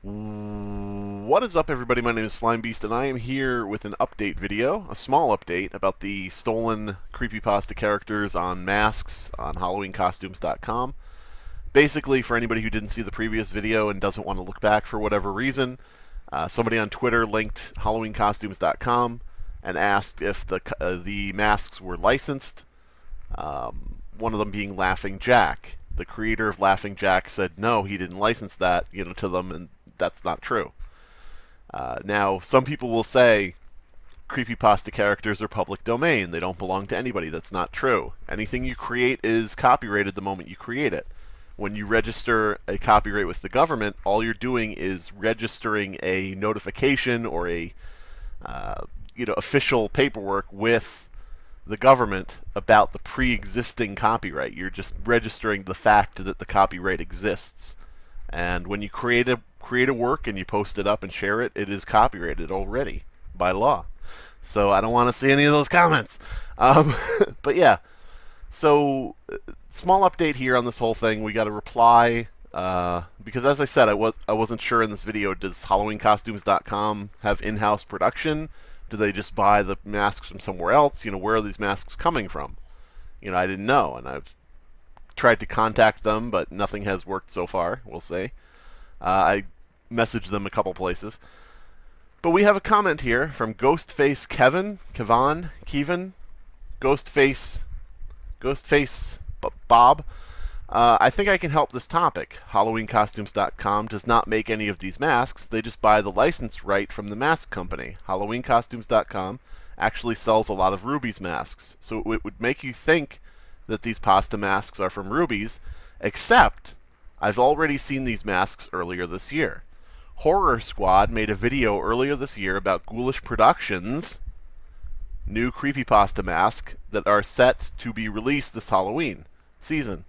What is up, everybody? My name is Slime Beast, and I am here with an update video, a small update about the stolen creepypasta characters on masks on HalloweenCostumes.com. Basically, for anybody who didn't see the previous video and doesn't want to look back for whatever reason, somebody on Twitter linked HalloweenCostumes.com and asked if the masks were licensed. One of them being Laughing Jack. The creator of Laughing Jack said no, he didn't license that, to them, and that's not true. Now, some people will say creepypasta characters are public domain. They don't belong to anybody. That's not true. Anything you create is copyrighted the moment you create it. When you register a copyright with the government, all you're doing is registering a notification or a official paperwork with the government about the pre-existing copyright. You're just registering the fact that the copyright exists. And when you create a work and you post it up and share it, it is copyrighted already by law. So I don't want to see any of those comments. But yeah, so small update here on this whole thing. We got a reply because, as I said, I wasn't sure in this video. Does HalloweenCostumes.com have in-house production? Do they just buy the masks from somewhere else? Where are these masks coming from? I didn't know, and I've tried to contact them, but nothing has worked so far. We'll see. I messaged them a couple places. But we have a comment here from Ghostface Kevin, Ghostface Bob. I think I can help this topic. HalloweenCostumes.com does not make any of these masks. They just buy the license right from the mask company. HalloweenCostumes.com actually sells a lot of Ruby's masks. So it would make you think that these pasta masks are from Ruby's, except I've already seen these masks earlier this year. Horror Squad made a video earlier this year about Ghoulish Productions' new creepypasta mask that are set to be released this Halloween season.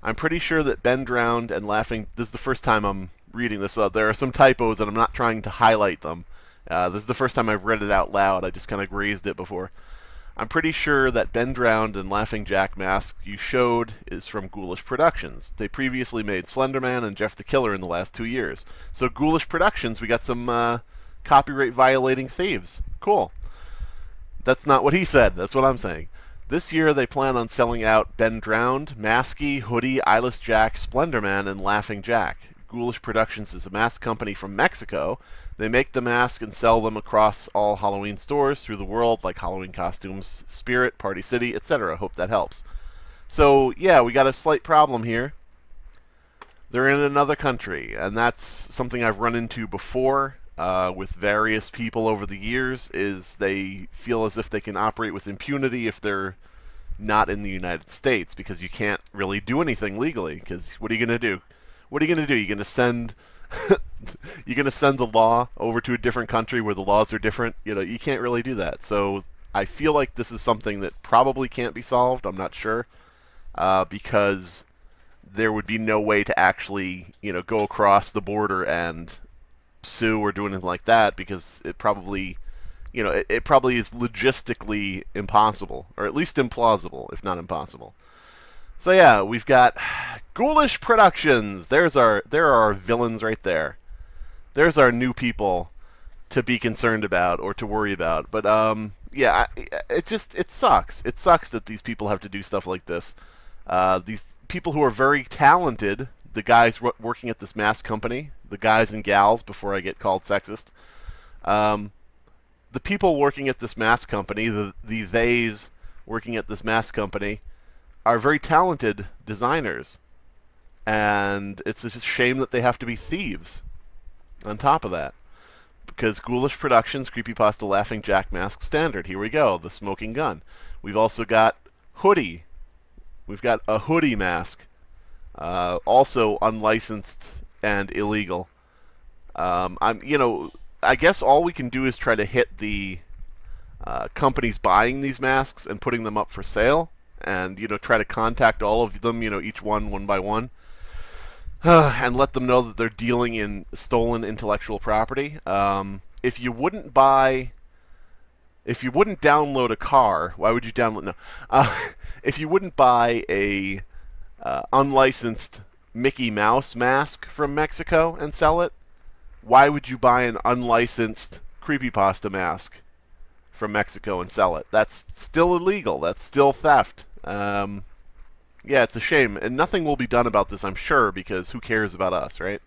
I'm pretty sure that Ben Drowned and Laughing... This is the first time I'm reading this. There are some typos, and I'm not trying to highlight them. This is the first time I've read it out loud. I just kind of grazed it before. I'm pretty sure that Ben Drowned and Laughing Jack mask you showed is from Ghoulish Productions. They previously made Slenderman and Jeff the Killer in the last 2 years. So Ghoulish Productions, we got some copyright violating thieves. Cool. That's not what he said. That's what I'm saying. This year they plan on selling out Ben Drowned, Masky, Hoodie, Eyeless Jack, Slenderman, and Laughing Jack. Ghoulish Productions is a mask company from Mexico. They make the mask and sell them across all Halloween stores through the world, like Halloween Costumes, Spirit, Party City, etc. Hope that helps. So, yeah, we got a slight problem here. They're in another country, and that's something I've run into before with various people over the years, is they feel as if they can operate with impunity if they're not in the United States, because you can't really do anything legally, because what are you going to do? What are you going to do? You're going to send... you're going to send the law over to a different country where the laws are different? You can't really do that. So I feel like this is something that probably can't be solved. I'm not sure, because there would be no way to actually, go across the border and sue or do anything like that, because it probably, it probably is logistically impossible, or at least implausible, if not impossible. So yeah, we've got Ghoulish Productions. There are our villains right there. There's our new people to be concerned about or to worry about. But yeah, it sucks. It sucks that these people have to do stuff like this. These people who are very talented, the guys working at this mask company, the guys and gals, before I get called sexist, the people working at this mask company, the theys working at this mask company, are very talented designers, and it's a shame that they have to be thieves on top of that, because Ghoulish Productions creepypasta Laughing Jack mask standard. Here we go, the smoking gun. We've also got Hoodie. We've got a Hoodie mask, also unlicensed and illegal. I guess all we can do is try to hit the companies buying these masks and putting them up for sale, and try to contact all of them, each one by one, and let them know that they're dealing in stolen intellectual property. If you wouldn't download a car, why would you download? No, if you wouldn't buy a unlicensed Mickey Mouse mask from Mexico and sell it, why would you buy an unlicensed creepypasta mask from Mexico and sell it? That's still illegal. That's still theft. Yeah, it's a shame. And nothing will be done about this, I'm sure, because who cares about us, right?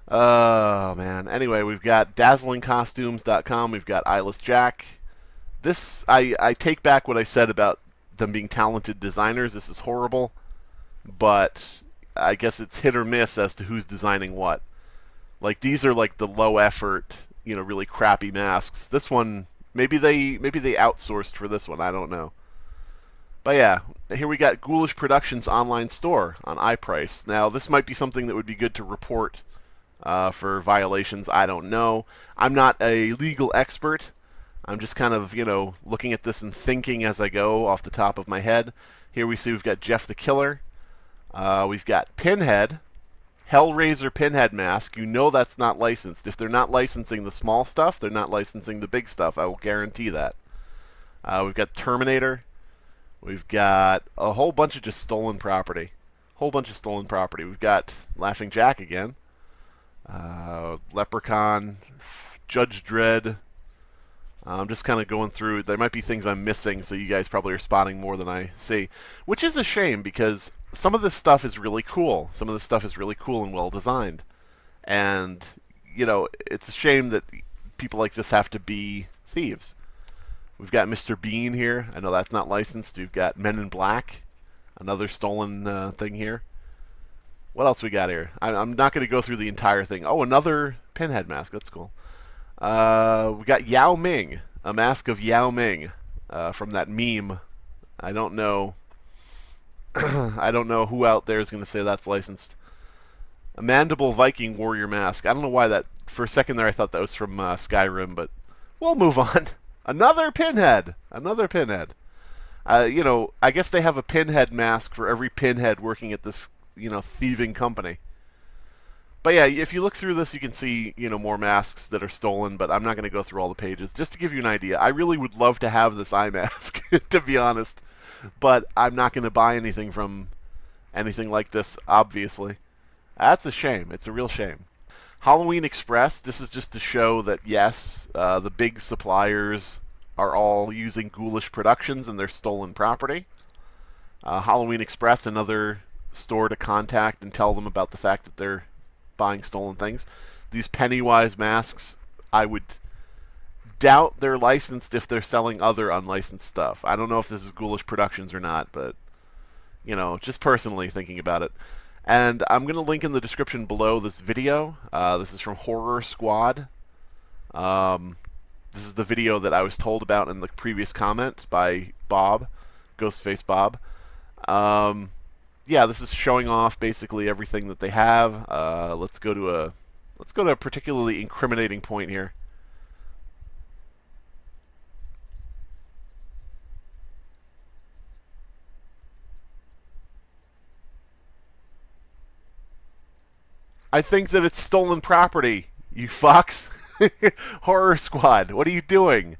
Oh, man. Anyway, we've got dazzlingcostumes.com. We've got Eyeless Jack. This, I take back what I said about them being talented designers. This is horrible. But I guess it's hit or miss as to who's designing what. Like, these are like the low effort, you know, really crappy masks. This one, maybe they outsourced for this one. I don't know. But yeah, here we got Ghoulish Productions online store on iPrice. Now, this might be something that would be good to report for violations. I don't know. I'm not a legal expert. I'm just kind of, you know, looking at this and thinking as I go off the top of my head. Here we see we've got Jeff the Killer. We've got Pinhead. Hellraiser Pinhead mask. You know that's not licensed. If they're not licensing the small stuff, they're not licensing the big stuff. I will guarantee that. We've got Terminator. We've got a whole bunch of just stolen property. We've got Laughing Jack again. Leprechaun. Judge Dredd. I'm just kind of going through. There might be things I'm missing, so you guys probably are spotting more than I see. Which is a shame, because some of this stuff is really cool. Some of this stuff is really cool and well designed. And, you know, it's a shame that people like this have to be thieves. We've got Mr. Bean here. I know that's not licensed. We've got Men in Black, another stolen thing here. What else we got here? I'm not going to go through the entire thing. Oh, another Pinhead mask. That's cool. We got Yao Ming, a mask of Yao Ming from that meme. I don't know. I don't know who out there is going to say that's licensed. A Mandible Viking Warrior mask. I don't know why that. For a second there, I thought that was from Skyrim, but we'll move on. Another Pinhead. Another Pinhead. You know, I guess they have a Pinhead mask for every Pinhead working at this, you know, thieving company. But yeah, if you look through this, you can see, you know, more masks that are stolen, but I'm not going to go through all the pages. Just to give you an idea, I really would love to have this eye mask, to be honest. But I'm not going to buy anything from anything like this, obviously. That's a shame. It's a real shame. Halloween Express, this is just to show that, yes, the big suppliers are all using Ghoulish Productions and their stolen property. Halloween Express, another store to contact and tell them about the fact that they're buying stolen things. These Pennywise masks, I would doubt they're licensed if they're selling other unlicensed stuff. I don't know if this is Ghoulish Productions or not, but, you know, just personally thinking about it. And I'm going to link in the description below this video. This is from Horror Squad. This is the video that I was told about in the previous comment by Bob, Ghostface Bob. Yeah, this is showing off basically everything that they have. Let's go to a particularly incriminating point here. I think that it's stolen property, you fucks. Horror Squad, what are you doing?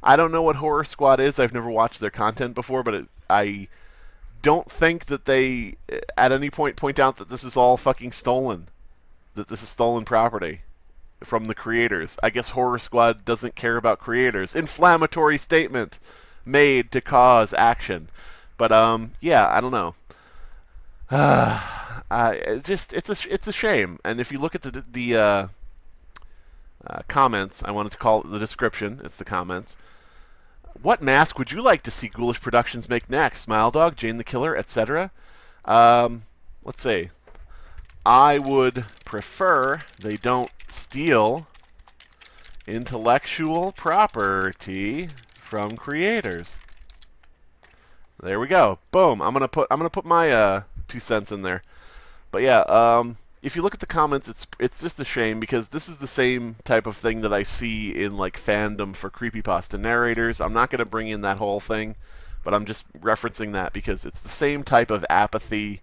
I don't know what Horror Squad is. I've never watched their content before, but I don't think that they at any point out that this is all fucking stolen. That this is stolen property from the creators. I guess Horror Squad doesn't care about creators. Inflammatory statement made to cause action. But yeah, I don't know. It's a shame. And if you look at the comments, I wanted to call it the description. It's the comments. What mask would you like to see Ghoulish Productions make next? Smile Dog, Jane the Killer, etc. Let's see. I would prefer they don't steal intellectual property from creators. There we go. Boom. I'm gonna put my 2 cents in there. But yeah, if you look at the comments, it's just a shame because this is the same type of thing that I see in like fandom for creepypasta narrators. I'm not going to bring in that whole thing, but I'm just referencing that because it's the same type of apathy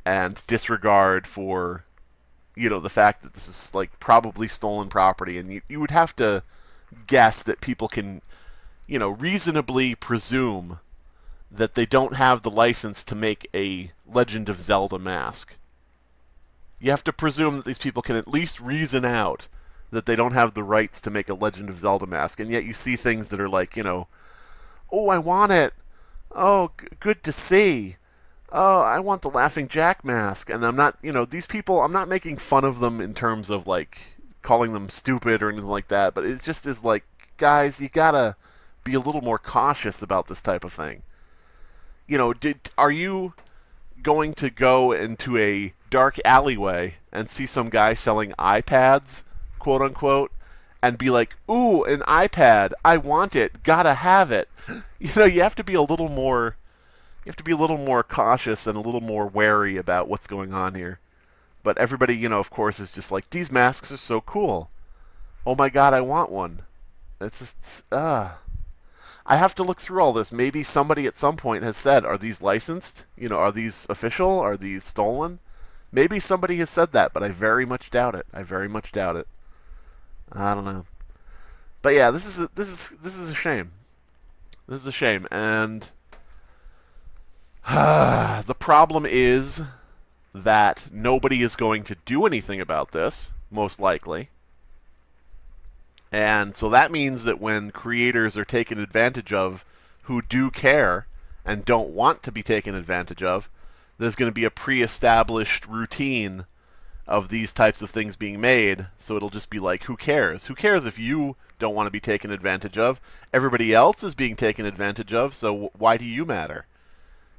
and disregard for, you know, the fact that this is like probably stolen property, and you would have to guess that people can, you know, reasonably presume that they don't have the license to make a Legend of Zelda mask. You have to presume that these people can at least reason out that they don't have the rights to make a Legend of Zelda mask, and yet you see things that are like, oh, I want it. Oh, good to see. Oh, I want the Laughing Jack mask. And I'm not, these people, I'm not making fun of them in terms of, like, calling them stupid or anything like that, but it just is like, guys, you gotta be a little more cautious about this type of thing. Are you going to go into a dark alleyway and see some guy selling iPads, quote unquote, and be like, ooh, an iPad, I want it, gotta have it? You have to be a little more cautious and a little more wary about what's going on here. But everybody, of course, is just like, these masks are so cool. Oh my god, I want one. It's just, I have to look through all this. Maybe somebody at some point has said, are these licensed? Are these official? Are these stolen? Maybe somebody has said that, but I very much doubt it. I very much doubt it. I don't know. But yeah, this is a shame. This is a shame, and the problem is that nobody is going to do anything about this, most likely. And so that means that when creators are taken advantage of who do care and don't want to be taken advantage of, there's going to be a pre-established routine of these types of things being made, so it'll just be like, who cares? Who cares if you don't want to be taken advantage of? Everybody else is being taken advantage of, so why do you matter?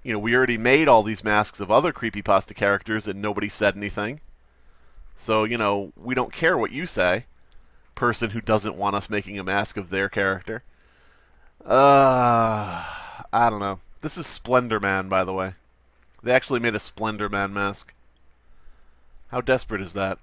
We already made all these masks of other creepypasta characters and nobody said anything. So, we don't care what you say, person who doesn't want us making a mask of their character. I don't know. This is Splendor Man, by the way. They actually made a Splendor Man mask. How desperate is that?